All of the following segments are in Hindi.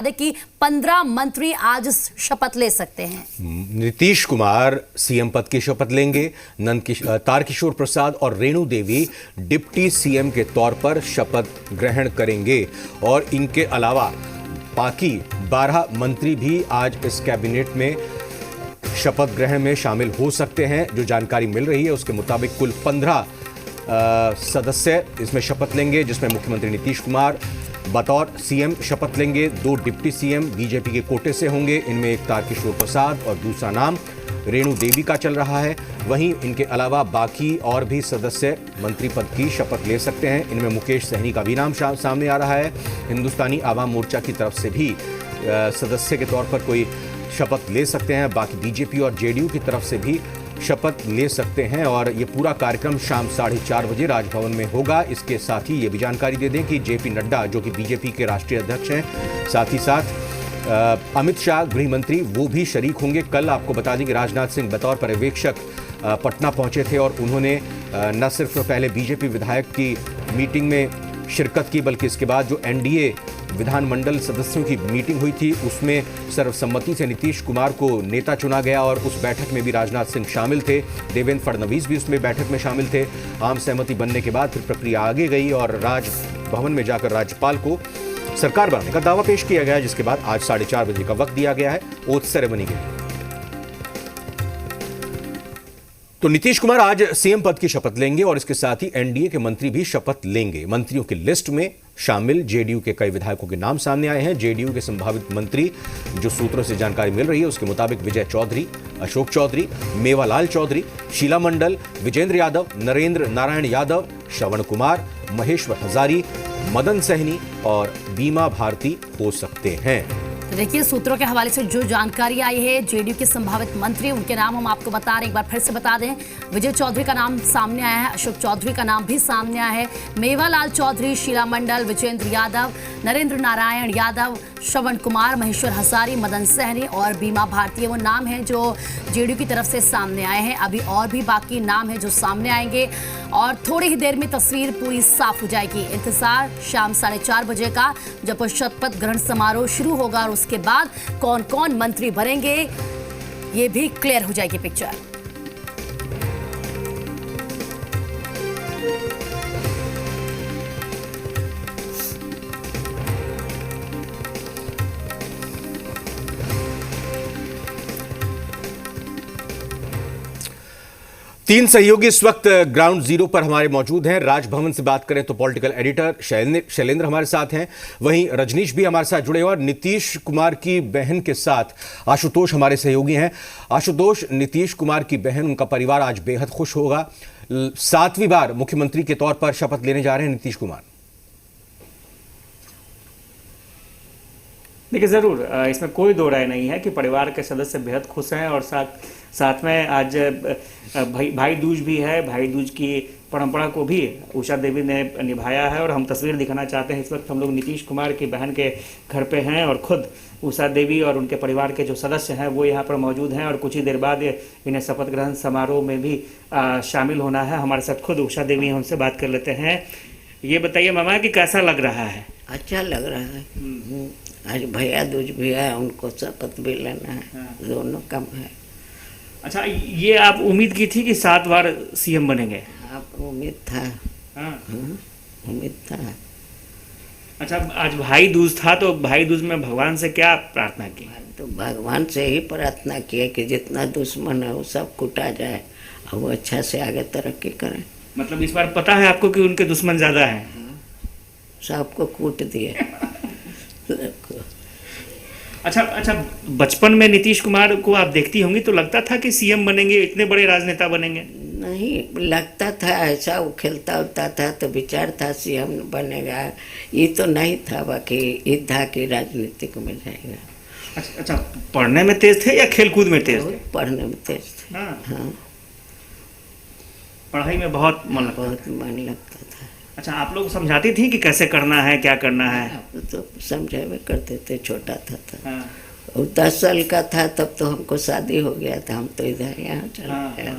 कि 15 मंत्री आज शपथ ले सकते हैं। नीतीश कुमार सीएम पद की शपथ लेंगे। तारकिशोर प्रसाद और रेणु देवी डिप्टी सीएम के तौर पर शपथ ग्रहण करेंगे और इनके अलावा बाकी 12 मंत्री भी आज इस कैबिनेट में शपथ ग्रहण में शामिल हो सकते हैं। जो जानकारी मिल रही है उसके मुताबिक कुल 15 सदस्य इसमें शपथ लेंगे, जिसमें मुख्यमंत्री नीतीश कुमार बतौर सीएम शपथ लेंगे। 2 डिप्टी सीएम बीजेपी के कोटे से होंगे। इनमें एक तारकिशोर प्रसाद और दूसरा नाम रेणु देवी का चल रहा है। वहीं इनके अलावा बाकी और भी सदस्य मंत्री पद की शपथ ले सकते हैं। इनमें मुकेश सहनी का भी नाम सामने आ रहा है। हिंदुस्तानी आवाम मोर्चा की तरफ से भी सदस्य के तौर पर कोई शपथ ले सकते हैं। बाकी बीजेपी और जेडीयू की तरफ से भी शपथ ले सकते हैं और ये पूरा कार्यक्रम शाम 4:30 बजे राजभवन में होगा। इसके साथ ही ये भी जानकारी दे दें कि जेपी नड्डा, जो कि बीजेपी के राष्ट्रीय अध्यक्ष हैं, साथ ही साथ अमित शाह गृह मंत्री, वो भी शरीक होंगे। कल आपको बता दें कि राजनाथ सिंह बतौर पर्यवेक्षक पटना पहुंचे थे और उन्होंने न सिर्फ पहले बीजेपी विधायक की मीटिंग में शिरकत की, बल्कि इसके बाद जो एनडीए विधानमंडल सदस्यों की मीटिंग हुई थी उसमें सर्वसम्मति से नीतीश कुमार को नेता चुना गया और उस बैठक में भी राजनाथ सिंह शामिल थे। देवेंद्र फडणवीस भी उसमें बैठक में शामिल थे। आम सहमति बनने के बाद फिर प्रक्रिया आगे गई और राजभवन में जाकर राज्यपाल को सरकार बनाने का दावा पेश किया गया, जिसके बाद आज 4:30 बजे का वक्त दिया गया है ओथ सेरेमनी के लिए। तो नीतीश कुमार आज सीएम पद की शपथ लेंगे और इसके साथ ही एनडीए के मंत्री भी शपथ लेंगे। मंत्रियों की लिस्ट में शामिल जेडीयू के कई विधायकों के नाम सामने आए हैं। जेडीयू के संभावित मंत्री, जो सूत्रों से जानकारी मिल रही है उसके मुताबिक विजय चौधरी, अशोक चौधरी, मेवालाल चौधरी, शीला मंडल, विजेंद्र यादव, नरेंद्र नारायण यादव, श्रवण कुमार, महेश्वर हजारी, मदन सहनी और बीमा भारती हो सकते हैं। देखिए, सूत्रों के हवाले से जो जानकारी आई है, जेडीयू के संभावित मंत्री, उनके नाम हम आपको बता रहे हैं। एक बार फिर से बता दें, विजय चौधरी का नाम सामने आया है, अशोक चौधरी का नाम भी सामने आया है, मेवालाल चौधरी, शीला मंडल, विजेंद्र यादव, नरेंद्र नारायण यादव, श्रवण कुमार, महेश्वर हजारी, मदन सहनी और बीमा भारती, वो नाम हैं जो जेडीयू की तरफ से सामने आए हैं। अभी और भी बाकी नाम हैं जो सामने आएंगे और थोड़ी ही देर में तस्वीर पूरी साफ हो जाएगी। इंतजार शाम 4:30 बजे का, जब शपथ ग्रहण समारोह शुरू होगा और उसके बाद कौन कौन मंत्री बनेंगे ये भी क्लियर हो जाएगी पिक्चर। तीन सहयोगी इस वक्त ग्राउंड जीरो पर हमारे मौजूद हैं। राजभवन से बात करें तो पॉलिटिकल एडिटर शैलेंद्र हमारे साथ हैं, वहीं रजनीश भी हमारे साथ जुड़े हुए और नीतीश कुमार की बहन के साथ आशुतोष हमारे सहयोगी हैं। आशुतोष, नीतीश कुमार की बहन, उनका परिवार आज बेहद खुश होगा। 7वीं बार मुख्यमंत्री के तौर पर शपथ लेने जा रहे हैं नीतीश कुमार। देखिए, ज़रूर इसमें कोई दो राय नहीं है कि परिवार के सदस्य बेहद खुश हैं और साथ में आज भाई दूज भी है। भाई दूज की परंपरा को भी उषा देवी ने निभाया है और हम तस्वीर दिखाना चाहते हैं। इस वक्त हम लोग नीतीश कुमार की बहन के घर पे हैं और खुद उषा देवी और उनके परिवार के जो सदस्य हैं वो यहाँ पर मौजूद हैं और कुछ ही देर बाद इन्हें शपथ ग्रहण समारोह में भी शामिल होना है। हमारे साथ खुद उषा देवी, हमसे बात कर लेते हैं। ये बताइए मामा कि कैसा लग रहा है? अच्छा लग रहा है। आज भैया दूज भी है, उनको शपथ भी लेना है, दोनों काम है। अच्छा, ये आप उम्मीद की थी कि 7 बार सीएम बनेंगे? आप उम्मीद था। उम्मीद था। अच्छा, आज भाई दूज था तो भाई दूज में भगवान से क्या प्रार्थना की? तो भगवान से ही प्रार्थना की कि जितना दुश्मन है वो सब कुटा जाए और वो अच्छा से आगे तरक्की करें। मतलब इस बार पता है आपको कि उनके दुश्मन ज़्यादा हैं? सबको कूट दिए। अच्छा, बचपन में नीतीश कुमार को आप देखती होंगी तो लगता था कि सीएम बनेंगे, इतने बड़े राजनेता बनेंगे? नहीं लगता था, ऐसा वो खेलता उलता था तो विचार था सीएम बनेगा, ये तो नहीं था। बाकी ये था कि राजनीतिक में जाएगा। अच्छा, पढ़ने में तेज थे या खेलकूद में तेज थे? पढ़ने में तेज थे। हाँ, पढ़ाई में बहुत मन लगता था। अच्छा, आप लोग समझाती थी कि कैसे करना है, क्या करना है? तो समझावे करते थे, छोटा था तो। 10 साल का था तब तो हमको शादी हो गया था, हम तो इधर यहाँ चला गया।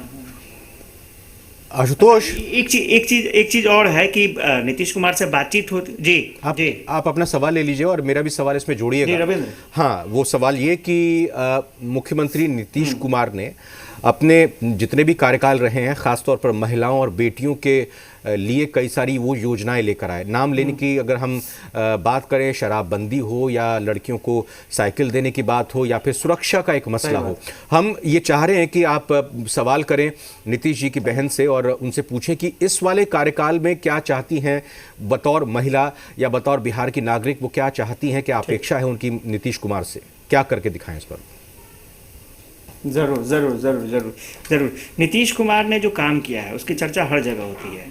आशुतोष, एक चीज और है कि नीतीश कुमार से बातचीत होती जी आप अपना सवाल ले लीजिए और मेरा भी सवाल इसमें जी जोड़िएगा। रविंद्र। हाँ, वो सवाल ये कि मुख्यमंत्री नीतीश कुमार ने अपने जितने भी कार्यकाल रहे हैं, खासतौर पर महिलाओं और बेटियों के लिए कई सारी वो योजनाएं लेकर आए। नाम लेने की अगर हम बात करें, शराबबंदी हो या लड़कियों को साइकिल देने की बात हो या फिर सुरक्षा का एक मसला हो, हम ये चाह रहे हैं कि आप सवाल करें नीतीश जी की बहन से और उनसे पूछें कि इस वाले कार्यकाल में क्या चाहती हैं बतौर महिला या बतौर बिहार की नागरिक, वो क्या चाहती हैं, क्या अपेक्षा है उनकी नीतीश कुमार से, क्या करके दिखाएं इस पर। जरूर जरूर जरूर जरूर जरूर। नीतीश कुमार ने जो काम किया है उसकी चर्चा हर जगह होती है।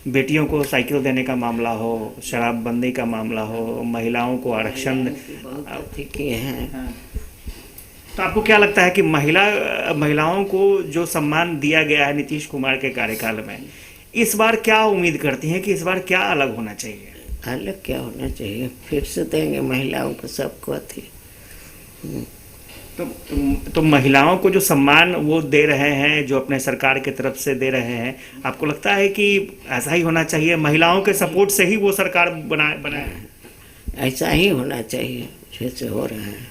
बेटियों को साइकिल देने का मामला हो, शराबबंदी का मामला हो, महिलाओं को आरक्षण किए हैं। तो आपको क्या लगता है कि महिलाओं को जो सम्मान दिया गया है नीतीश कुमार के कार्यकाल में, इस बार क्या उम्मीद करती हैं कि इस बार क्या अलग होना चाहिए? अलग क्या होना चाहिए? फिर से देंगे महिलाओं को, सबको अथी। तो महिलाओं को जो सम्मान वो दे रहे हैं, जो अपने सरकार की तरफ से दे रहे हैं, आपको लगता है कि ऐसा ही होना चाहिए? महिलाओं के सपोर्ट से ही वो सरकार बनाए? ऐसा ही होना चाहिए जैसे हो रहा है।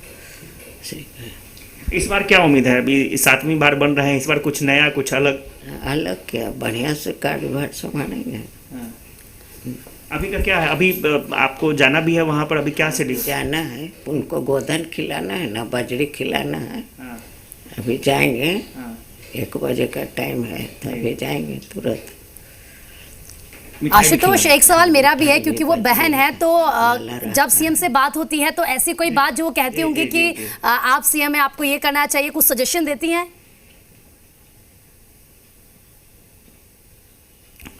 ठीक है। इस बार क्या उम्मीद है? अभी 7वीं बार बन रहे हैं, इस बार कुछ नया, कुछ अलग? अलग क्या, बढ़िया से कार्यभार संभालेंगे। अभी का क्या है? अभी आपको जाना भी है वहाँ पर, अभी क्या शेड्यूल? जाना है, उनको गोधन खिलाना है ना, बाजरी खिलाना है। हाँ। अभी जाएंगे, हाँ। 1 बजे का टाइम है, तभी जाएंगे तुरंत। आशुतोष, एक सवाल मेरा भी है, क्योंकि वो बहन है, तो जब सीएम से बात होती है तो ऐसी कोई बात जो वो कहती होंगी कि आप सीएम है, आपको ये करना चाहिए, कुछ सजेशन देती हैं?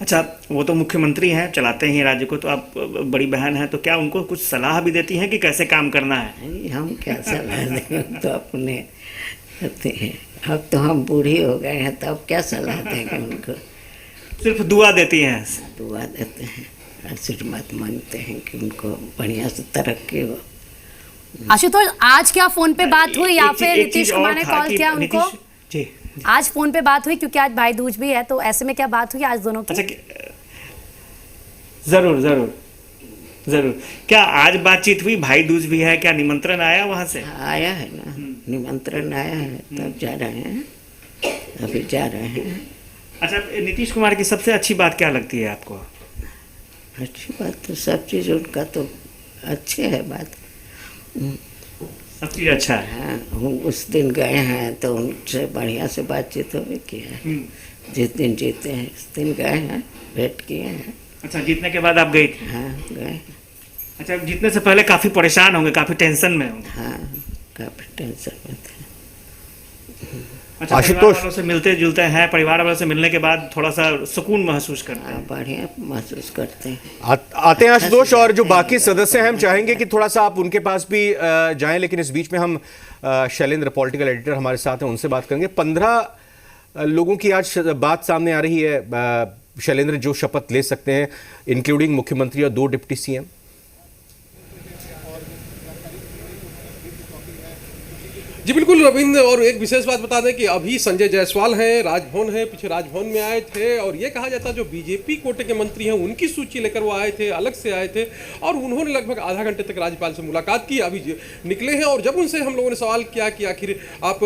अच्छा, वो तो मुख्यमंत्री हैं, चलाते हैं राज्य को, तो आप बड़ी बहन हैं, तो क्या उनको कुछ सलाह भी देती हैं कि कैसे काम करना है? नहीं, हम क्या सलाह दें, तो अपने करते हैं। अब तो हम बूढ़ी हो गए हैं, तो अब क्या सलाह देंगे उनको? सिर्फ दुआ देती हैं? दुआ देते हैं, आशीर्वाद मांगते हैं कि उनको बढ़िया से तरक्की हो। आशुतोष, आज क्या फोन पे बात हुई या फिर नीतीश कुमार ने कॉल किया उनको? जी, आज फोन पे बात हुई, क्योंकि आज भाई दूज भी है, तो ऐसे में क्या बात हुई आज दोनों की? अच्छा, जरूर जरूर जरूर। क्या आज बातचीत हुई? भाई दूज भी है, क्या निमंत्रण आया वहां से? आया है ना, निमंत्रण आया है, तब जा रहे हैं, अभी जा रहे हैं। अच्छा, नीतीश कुमार की सबसे अच्छी बात क्या लगती है आपको? अच्छी बात तो सब चीज़ उनका तो अच्छे है बात। सब चीज़ अच्छा है। हाँ, हम उस दिन गए हैं तो उनसे बढ़िया से बातचीत हो की है। जिस दिन जीते हैं उस दिन गए हैं, भेंट किए हैं। अच्छा, जीतने के बाद आप गई थी? हाँ, गए। अच्छा, जीतने से पहले काफ़ी परेशान होंगे, काफ़ी टेंशन में होंगे? हाँ, काफ़ी टेंशन में थे। अच्छा, परिवार वालों से मिलते जुलते हैं, परिवार वालों से मिलने के बाद थोड़ा सा सुकून महसूस करते हैं? बढ़िया महसूस करते हैं। आते हैं आशुतोष, और जो बाकी सदस्य हैं हम चाहेंगे कि थोड़ा सा आप उनके पास भी जाएं, लेकिन इस बीच में हम शैलेंद्र, पॉलिटिकल एडिटर हमारे साथ हैं, उनसे बात करेंगे। 15 लोगों की आज बात सामने आ रही है, शैलेंद्र, जो शपथ ले सकते हैं, इंक्लूडिंग मुख्यमंत्री और 2 डिप्टी सीएम। जी बिल्कुल रविंद्र, और एक विशेष बात बता दें कि अभी संजय जायसवाल हैं, राजभवन है, पीछे राजभवन में आए थे, और ये कहा जाता है जो बीजेपी कोटे के मंत्री हैं उनकी सूची लेकर वो आए थे, अलग से आए थे, और उन्होंने लगभग आधा घंटे तक राज्यपाल से मुलाकात की, अभी निकले हैं। और जब उनसे हम लोगों ने सवाल किया कि आखिर आप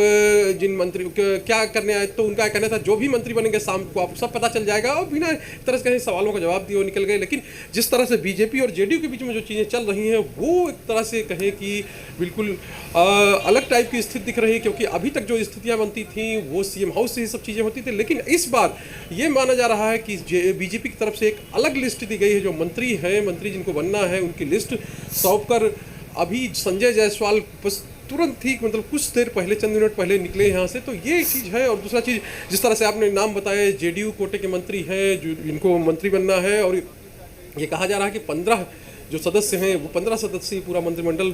जिन मंत्री क्या करने आए, तो उनका कहना था जो भी मंत्री बनेंगे शाम को आप सब पता चल जाएगा, और बिना तरह से कहीं सवालों का जवाब दिए वो निकल गए। लेकिन जिस तरह से बीजेपी और जेडीयू के बीच में जो चीज़ें चल रही हैं वो एक तरह से कहें कि बिल्कुल अलग टाइप की स्थिति दिख रही है, क्योंकि अभी तक जो स्थितियां बनती थी वो सीएम हाउस से ही सब चीज़ें होती थी। लेकिन इस बार ये माना जा रहा है कि बीजेपी की तरफ से एक अलग लिस्ट दी गई है, जो मंत्री हैं, मंत्री जिनको बनना है उनकी लिस्ट सौंप कर अभी संजय जायसवाल बस तुरंत ही, मतलब कुछ देर पहले, चंद मिनट पहले निकले यहाँ से, तो ये चीज़ है। और दूसरा चीज़, जिस तरह से आपने नाम बताया, जेडीयू कोटे के मंत्री हैं जो जिनको मंत्री बनना है, और ये कहा जा रहा है कि 15 जो सदस्य हैं वो 15 सदस्यीय पूरा मंत्रिमंडल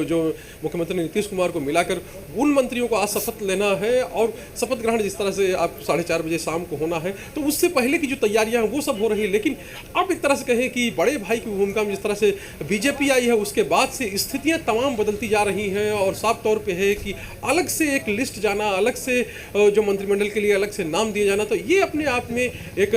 जो मुख्यमंत्री नीतीश कुमार को मिलाकर उन मंत्रियों को आज शपथ लेना है। और शपथ ग्रहण जिस तरह से आप 4:30 बजे शाम को होना है, तो उससे पहले की जो तैयारियां हैं वो सब हो रही है। लेकिन अब एक तरह से कहें कि बड़े भाई की भूमिका में जिस तरह से बीजेपी आई है, उसके बाद से स्थितियां तमाम बदलती जा रही हैं और साफ तौर पे है कि अलग से एक लिस्ट जाना, अलग से जो मंत्रिमंडल के लिए अलग से नाम दिए जाना, तो ये अपने आप में एक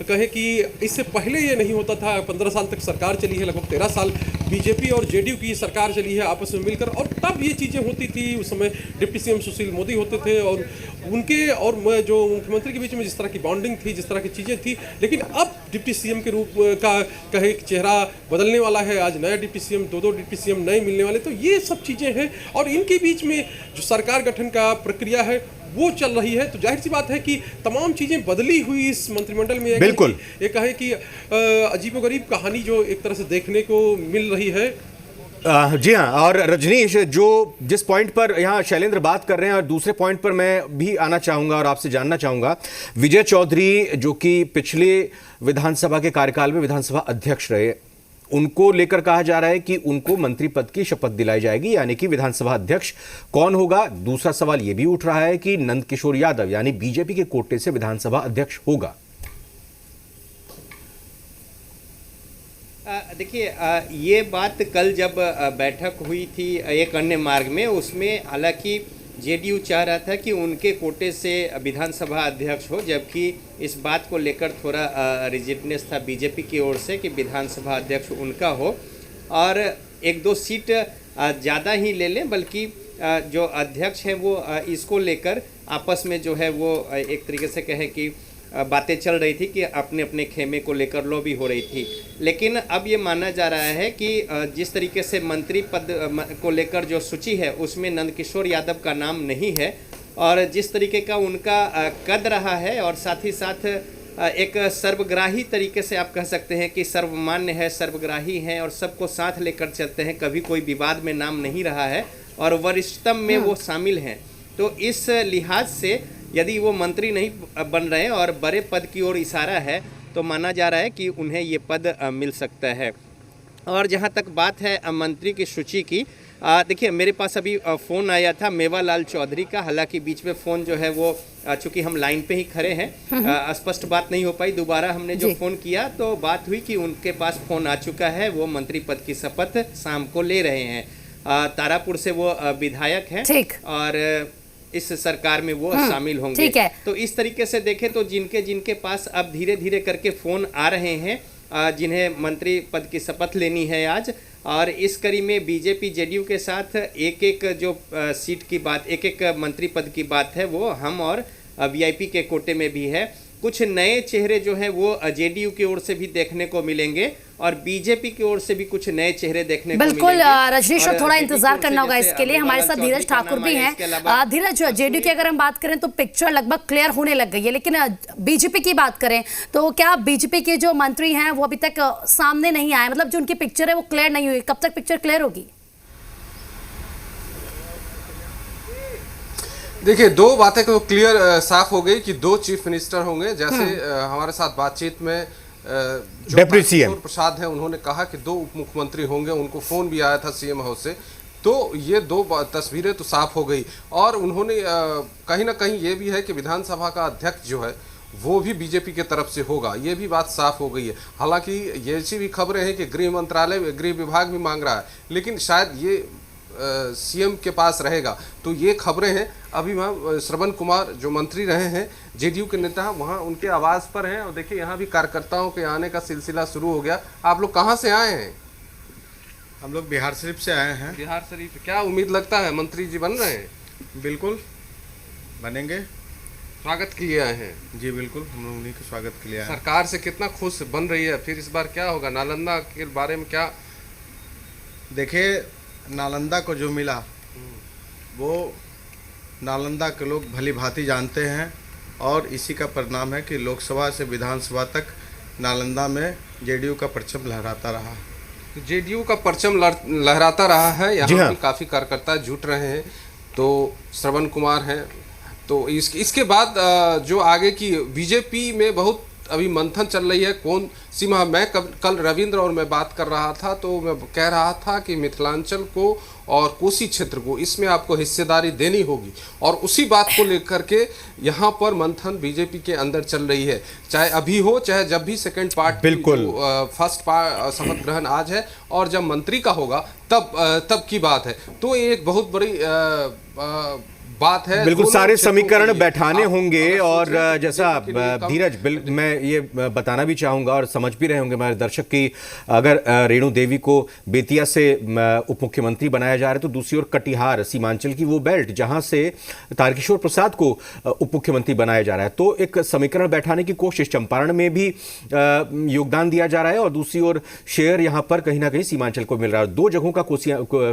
कहे कि इससे पहले ये नहीं होता था। 15 साल तक सरकार चली है, लगभग 13 साल बीजेपी और जेडीयू की सरकार चली है आपस में मिलकर, और तब ये चीज़ें होती थी। उस समय डिप्टी सीएम सुशील मोदी होते थे और उनके और जो मुख्यमंत्री के बीच में जिस तरह की बॉन्डिंग थी, जिस तरह की चीज़ें थी। लेकिन अब डिप्टी सीएम के रूप का कहे चेहरा बदलने वाला है। आज नया डिप्टी सीएम, दो डिप्टी सीएम नए मिलने वाले, तो ये सब चीज़ें हैं। और इनके बीच में जो सरकार गठन का प्रक्रिया है वो चल रही है। तो जाहिर सी बात है कि तमाम चीज़ें बदली हुई इस मंत्रिमंडल में। बिल्कुल एक कहे कि अजीबोगरीब कहानी जो एक तरह से देखने को मिल रही है। जी हाँ, और रजनीश, जो जिस पॉइंट पर यहाँ शैलेंद्र बात कर रहे हैं और दूसरे पॉइंट पर मैं भी आना चाहूँगा और आपसे जानना चाहूँगा, विजय चौधरी जो कि पिछले विधानसभा के कार्यकाल में विधानसभा अध्यक्ष रहे, उनको लेकर कहा जा रहा है कि उनको मंत्री पद की शपथ दिलाई जाएगी, यानी कि विधानसभा अध्यक्ष कौन होगा। दूसरा सवाल यह भी उठ रहा है कि नंद किशोर यादव यानी बीजेपी के कोटे से विधानसभा अध्यक्ष होगा। देखिए, ये बात कल जब बैठक हुई थी एक अन्य मार्ग में, उसमें हालांकि जेडीयू चाह रहा था कि उनके कोटे से विधानसभा अध्यक्ष हो, जबकि इस बात को लेकर थोड़ा रिजिडनेस था बीजेपी की ओर से कि विधानसभा अध्यक्ष उनका हो और 1-2 सीट ज़्यादा ही ले लें, बल्कि जो अध्यक्ष हैं वो इसको लेकर आपस में जो है वो एक तरीके से कहे कि बातें चल रही थी कि अपने अपने खेमे को लेकर लॉबी हो रही थी। लेकिन अब ये माना जा रहा है कि जिस तरीके से मंत्री पद को लेकर जो सूची है उसमें नंदकिशोर यादव का नाम नहीं है, और जिस तरीके का उनका कद रहा है और साथ ही साथ एक सर्वग्राही तरीके से आप कह सकते हैं कि सर्वमान्य है, सर्वग्राही हैं और सबको साथ लेकर चलते हैं, कभी कोई विवाद में नाम नहीं रहा है और वरिष्ठतम में वो शामिल हैं। तो इस लिहाज से यदि वो मंत्री नहीं बन रहे हैं और बड़े पद की ओर इशारा है, तो माना जा रहा है कि उन्हें ये पद मिल सकता है। और जहाँ तक बात है मंत्री की सूची की, देखिए मेरे पास अभी फ़ोन आया था मेवालाल चौधरी का, हालांकि बीच में फ़ोन जो है वो चूँकि हम लाइन पे ही खड़े हैं स्पष्ट बात नहीं हो पाई। दोबारा हमने जो फ़ोन किया तो बात हुई कि उनके पास फ़ोन आ चुका है, वो मंत्री पद की शपथ शाम को ले रहे हैं। तारापुर से वो विधायक हैं और इस सरकार में वो शामिल होंगे। तो इस तरीके से देखें तो जिनके पास अब धीरे धीरे करके फ़ोन आ रहे हैं, जिन्हें मंत्री पद की शपथ लेनी है आज, और इस कड़ी में बीजेपी जेडीयू के साथ एक जो सीट की बात, एक मंत्री पद की बात है, वो हम और वीआईपी के कोटे में भी है। कुछ नए चेहरे जो हैं वो जेडीयू की ओर से भी देखने को मिलेंगे और बीजेपी की ओर से भी कुछ नए चेहरे देखने को मिलेंगे। बिल्कुल रजनीश, थोड़ा इंतजार करना होगा इसके लिए। हमारे साथ धीरज ठाकुर भी हैं। धीरज, जेडीयू की अगर हम बात करें तो पिक्चर लगभग क्लियर होने लग गई है, लेकिन बीजेपी की बात करें तो क्या बीजेपी के जो मंत्री हैं वो अभी तक सामने नहीं आए, मतलब जो उनकी पिक्चर है वो क्लियर नहीं हुई, कब तक पिक्चर क्लियर होगी? देखिए, दो बातें तो क्लियर साफ हो गई कि 2 चीफ मिनिस्टर होंगे। जैसे हमारे साथ बातचीत में जो डिप्टी सीएम प्रसाद हैं, उन्होंने कहा कि 2 उप मुख्यमंत्री होंगे, उनको फोन भी आया था सीएम हाउस से। तो ये 2 तस्वीरें तो साफ हो गई। और उन्होंने कहीं ना कहीं ये भी है कि विधानसभा का अध्यक्ष जो है वो भी बीजेपी की तरफ से होगा, ये भी बात साफ हो गई है। हालांकि ये ऐसी भी खबरें हैं कि गृह मंत्रालय, गृह विभाग भी मांग रहा है, लेकिन शायद ये सीएम के पास रहेगा। तो ये खबरें हैं। अभी वहाँ श्रवण कुमार जो मंत्री रहे हैं, जेडीयू के नेता, वहाँ उनके आवास पर हैं और देखिए यहाँ भी कार्यकर्ताओं के आने का सिलसिला शुरू हो गया। आप लोग कहाँ से आए हैं? हम लोग बिहार शरीफ से आए हैं। बिहार शरीफ। क्या उम्मीद लगता है मंत्री जी बन रहे हैं? बिल्कुल बनेंगे। स्वागत के लिए आए हैं? जी बिल्कुल, हम लोग उन्हीं के स्वागत के लिए आए हैं। सरकार से कितना खुश बन रही है? फिर इस बार क्या होगा? नालंदा के बारे में क्या? देखिए, नालंदा को जो मिला वो नालंदा के लोग भली भांति जानते हैं और इसी का परिणाम है कि लोकसभा से विधानसभा तक नालंदा में जेडीयू का परचम लहराता रहा। जेडीयू का परचम लहराता रहा है। यहाँ भी काफ़ी कार्यकर्ता जुट रहे हैं। तो श्रवण कुमार हैं। तो इसके बाद जो आगे की बीजेपी में बहुत अभी मंथन चल रही है कौन सीमा। मैं कल रविंद्र और मैं बात कर रहा था तो मैं कह रहा था कि मिथिलांचल को और कोसी क्षेत्र को इसमें आपको हिस्सेदारी देनी होगी, और उसी बात को लेकर के यहाँ पर मंथन बीजेपी के अंदर चल रही है, चाहे अभी हो चाहे जब भी सेकंड पार्ट बिल्कुल फर्स्ट पार्ट शपथ ग्रहण आज है और जब मंत्री का होगा तब की बात है। तो ये एक बहुत बड़ी बात है। बिल्कुल सारे समीकरण बैठाने होंगे, और कि जैसा धीरज मैं ये बताना भी चाहूंगा और समझ भी रहे होंगे हमारे दर्शक कि अगर रेणु देवी को बेतिया से उप मुख्यमंत्री बनाया जा रहा है तो दूसरी ओर कटिहार सीमांचल की वो बेल्ट जहां से तारकिशोर प्रसाद को उप मुख्यमंत्री बनाया जा रहा है, तो एक समीकरण बैठाने की कोशिश। चंपारण में भी योगदान दिया जा रहा है और दूसरी ओर शेयर यहां पर कहीं ना कहीं सीमांचल को मिल रहा है। दो जगहों का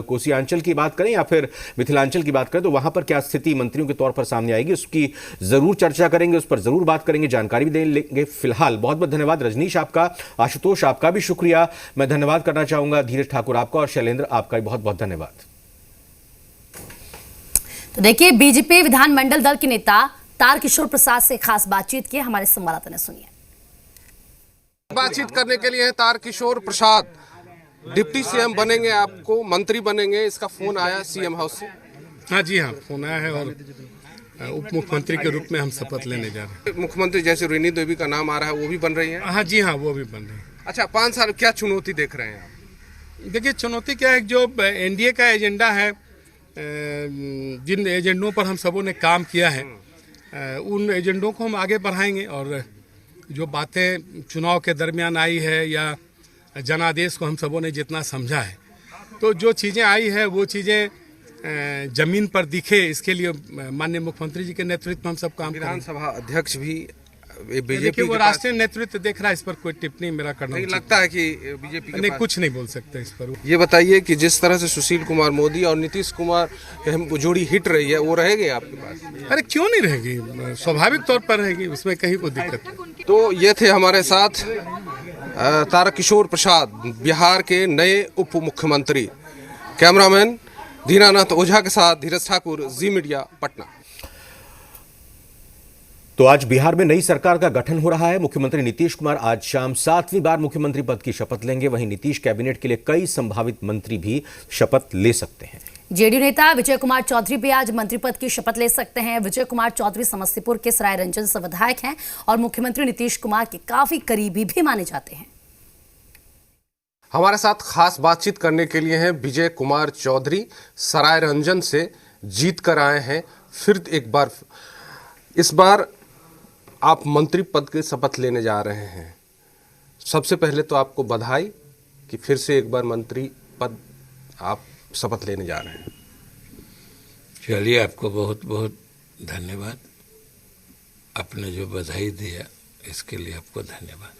कोसियांचल की बात करें या फिर मिथिलांचल की बात करें तो वहां पर क्या स्थिति मंत्रियों के तौर पर सामने आएगी, उसकी जरूर चर्चा करेंगे, उस पर जरूर बात करेंगे, जानकारी भी देंगे। फिलहाल बहुत बहुत धन्यवाद रजनीश आपका, आशुतोष आपका भी शुक्रिया। मैं धन्यवाद करना चाहूंगा धीरज ठाकुर आपका, और शैलेंद्र आपका भी बहुत बहुत धन्यवाद। तो देखिए, बीजेपी विधानमंडल दल के नेता तारकिशोर प्रसाद से खास बातचीत की हमारे संवाददाता ने सुनिए। बातचीत करने के लिए तारकिशोर प्रसाद डिप्टी सीएम बनेंगे, आपको मंत्री बनेंगे, इसका फोन आया सीएम हाउस से। हाँ जी हाँ, फोन आया है और उप मुख्यमंत्री के रूप में हम शपथ लेने जा रहे हैं। मुख्यमंत्री जैसे रेणु देवी का नाम आ रहा है वो भी बन रही है? हाँ जी हाँ, वो भी बन रही है। अच्छा, 5 साल क्या चुनौती देख रहे हैं आप? देखिए, चुनौती क्या है, जो एनडीए का एजेंडा है, जिन एजेंडों पर हम सबों ने काम किया है उन एजेंडों को हम आगे बढ़ाएंगे, और जो बातें चुनाव के दरमियान आई है या जनादेश को हम सबों ने जितना समझा है, तो जो चीज़ें आई है वो चीज़ें जमीन पर दिखे, इसके लिए माननीय मुख्यमंत्री जी के नेतृत्व में हम सब काम करें। विधानसभा अध्यक्ष भी बीजेपी वो राष्ट्रीय नेतृत्व देख रहा है, इस पर कोई टिप्पणी मेरा करना नहीं लगता है कि बीजेपी नहीं, कुछ नहीं बोल सकते इस पर। ये बताइए कि जिस तरह से सुशील कुमार मोदी और नीतीश कुमार की जोड़ी हिट रही है, वो रहेगी आपके पास? अरे क्यों नहीं रहेगी, स्वाभाविक तौर पर रहेगी, उसमें कहीं कोई दिक्कत नहीं। तो ये थे हमारे साथ तारकिशोर प्रसाद, बिहार के नए उप मुख्यमंत्री। कैमरामैन दीनानाथ ओझा के साथ धीरज ठाकुर, जी मीडिया, पटना। तो आज बिहार में नई सरकार का गठन हो रहा है। मुख्यमंत्री नीतीश कुमार आज शाम 7वीं बार मुख्यमंत्री पद की शपथ लेंगे। वहीं नीतीश कैबिनेट के लिए कई संभावित मंत्री भी शपथ ले सकते हैं। जेडीयू नेता विजय कुमार चौधरी भी आज मंत्री पद की शपथ ले सकते हैं। विजय कुमार चौधरी समस्तीपुर के सराय रंजन से विधायक हैं और मुख्यमंत्री नीतीश कुमार के काफी करीबी भी माने जाते हैं। हमारे साथ खास बातचीत करने के लिए हैं विजय कुमार चौधरी, सराय रंजन से जीत कर आए हैं फिर एक बार। इस बार आप मंत्री पद की शपथ लेने जा रहे हैं। सबसे पहले तो आपको बधाई कि फिर से एक बार मंत्री पद आप शपथ लेने जा रहे हैं। चलिए, आपको बहुत बहुत धन्यवाद। आपने जो बधाई दिया इसके लिए आपको धन्यवाद।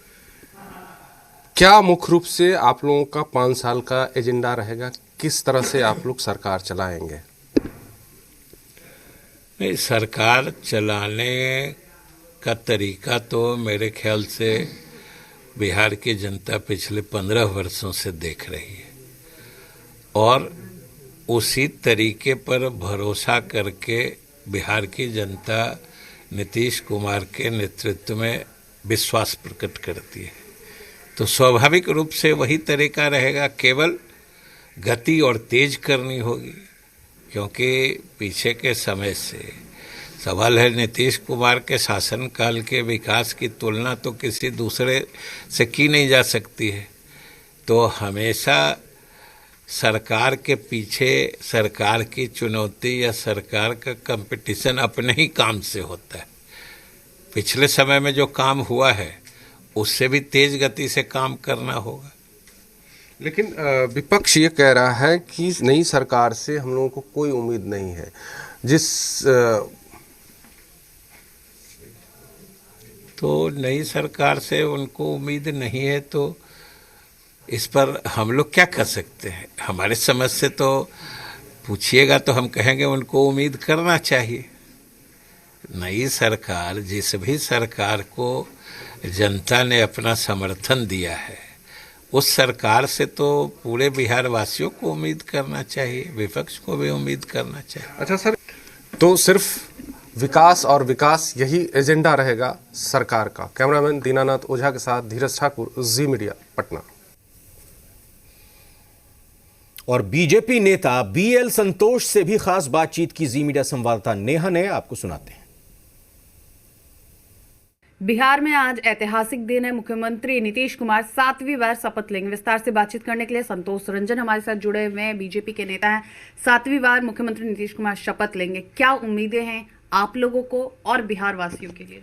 क्या मुख्य रूप से आप लोगों का 5 साल का एजेंडा रहेगा? किस तरह से आप लोग सरकार चलाएंगे? नहीं, सरकार चलाने का तरीका तो मेरे ख्याल से बिहार की जनता पिछले 15 वर्षों से देख रही है, और उसी तरीके पर भरोसा करके बिहार की जनता नीतीश कुमार के नेतृत्व में विश्वास प्रकट करती है। तो स्वाभाविक रूप से वही तरीका रहेगा, केवल गति और तेज करनी होगी, क्योंकि पीछे के समय से सवाल है नीतीश कुमार के शासनकाल के विकास की तुलना तो किसी दूसरे से की नहीं जा सकती है। तो हमेशा सरकार के पीछे सरकार की चुनौती या सरकार का कंपटीशन अपने ही काम से होता है। पिछले समय में जो काम हुआ है उससे भी तेज गति से काम करना होगा। लेकिन विपक्ष ये कह रहा है कि नई सरकार से हम लोगों को कोई उम्मीद नहीं है। तो नई सरकार से उनको उम्मीद नहीं है तो इस पर हम लोग क्या कर सकते हैं? हमारे समझ से तो पूछिएगा तो हम कहेंगे उनको उम्मीद करना चाहिए। नई सरकार, जिस भी सरकार को जनता ने अपना समर्थन दिया है, उस सरकार से तो पूरे बिहार वासियों को उम्मीद करना चाहिए, विपक्ष को भी उम्मीद करना चाहिए। अच्छा सर, तो सिर्फ विकास और विकास, यही एजेंडा रहेगा सरकार का। कैमरामैन दीनानाथ ओझा के साथ धीरज ठाकुर, जी मीडिया, पटना। और बीजेपी नेता बीएल संतोष से भी खास बातचीत की जी मीडिया संवाददाता नेहा ने, आपको सुनाते हैं। बिहार में आज ऐतिहासिक दिन है। मुख्यमंत्री नीतीश कुमार 7वीं बार शपथ लेंगे। विस्तार से बातचीत करने के लिए संतोष रंजन हमारे साथ जुड़े हुए हैं, बीजेपी के नेता हैं। 7वीं बार मुख्यमंत्री नीतीश कुमार शपथ लेंगे, क्या उम्मीदें हैं आप लोगों को और बिहार वासियों के लिए?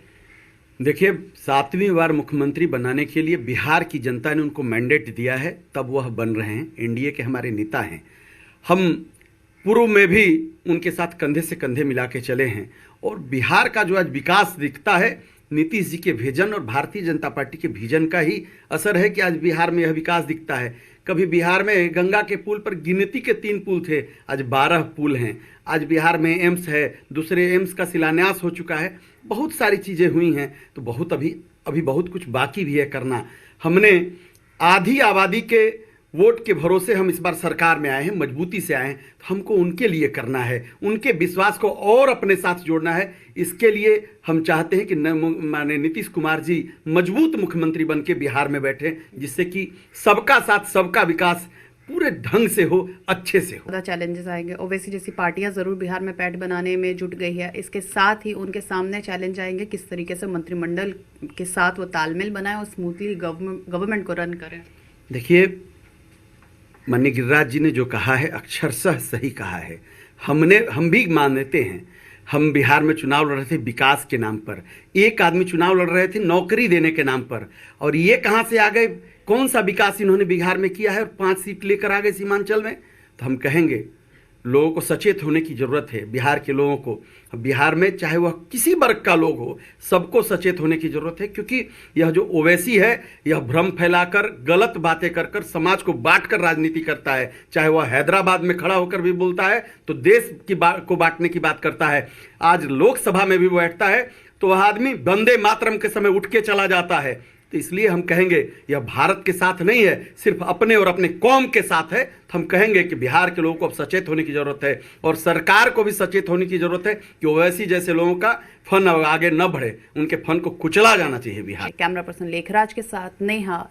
देखिए, 7वीं बार मुख्यमंत्री बनाने के लिए बिहार की जनता ने उनको मैंडेट दिया है, तब वह बन रहे हैं। एनडीए के हमारे नेता हैं। हम पूर्व में भी उनके साथ कंधे से कंधे मिला के चले हैं और बिहार का जो आज विकास दिखता है, नीतीश जी के विजन और भारतीय जनता पार्टी के विजन का ही असर है कि आज बिहार में यह विकास दिखता है। कभी बिहार में गंगा के पुल पर गिनती के 3 पुल थे, आज 12 पुल हैं। आज बिहार में एम्स है, दूसरे एम्स का शिलान्यास हो चुका है। बहुत सारी चीज़ें हुई हैं, तो बहुत अभी बहुत कुछ बाकी भी है करना। हमने आधी आबादी के वोट के भरोसे हम इस बार सरकार में आए हैं, मजबूती से आए हैं, तो हमको उनके लिए करना है, उनके विश्वास को और अपने साथ जोड़ना है। इसके लिए हम चाहते हैं कि माननीय नीतीश कुमार जी मजबूत मुख्यमंत्री बन के बिहार में बैठे, जिससे कि सबका साथ सबका विकास पूरे ढंग से हो, अच्छे से हो। ज़्यादा चैलेंजेस आएंगे। ओवैसी जैसी पार्टियां जरूर बिहार में पैठ बनाने में जुट गई है, इसके साथ ही उनके सामने चैलेंज आएंगे किस तरीके से मंत्रिमंडल के साथ वो तालमेल बनाए और स्मूथली गवर्नमेंट को रन करें। देखिए, माननीय गिरिराज जी ने जो कहा है अक्षरशः सही कहा है। हम भी मानते हैं। हम बिहार में चुनाव लड़ रहे थे विकास के नाम पर, एक आदमी चुनाव लड़ रहे थे नौकरी देने के नाम पर, और ये कहाँ से आ गए? कौन सा विकास इन्होंने बिहार में किया है और 5 सीट लेकर आ गए सीमांचल में? तो हम कहेंगे लोगों को सचेत होने की जरूरत है। बिहार के लोगों को, बिहार में चाहे वह किसी वर्ग का लोग हो, सबको सचेत होने की जरूरत है, क्योंकि यह जो ओवैसी है, यह भ्रम फैलाकर गलत बातें कर समाज को बांटकर राजनीति करता है। चाहे वह हैदराबाद में खड़ा होकर भी बोलता है तो देश को बांटने की बात करता है। आज लोकसभा में भी बैठता है तो वह आदमी वंदे मातरम के समय उठ के चला जाता है। तो इसलिए हम कहेंगे यह भारत के साथ नहीं है, सिर्फ अपने और अपने कौम के साथ है। तो हम कहेंगे कि बिहार के लोगों को अब सचेत होने की जरूरत है और सरकार को भी सचेत होने की जरूरत है कि ओवैसी जैसे लोगों का फन आगे न बढ़े, उनके फन को कुचला जाना चाहिए बिहार। कैमरा पर्सन लेखराज के साथ नेहा।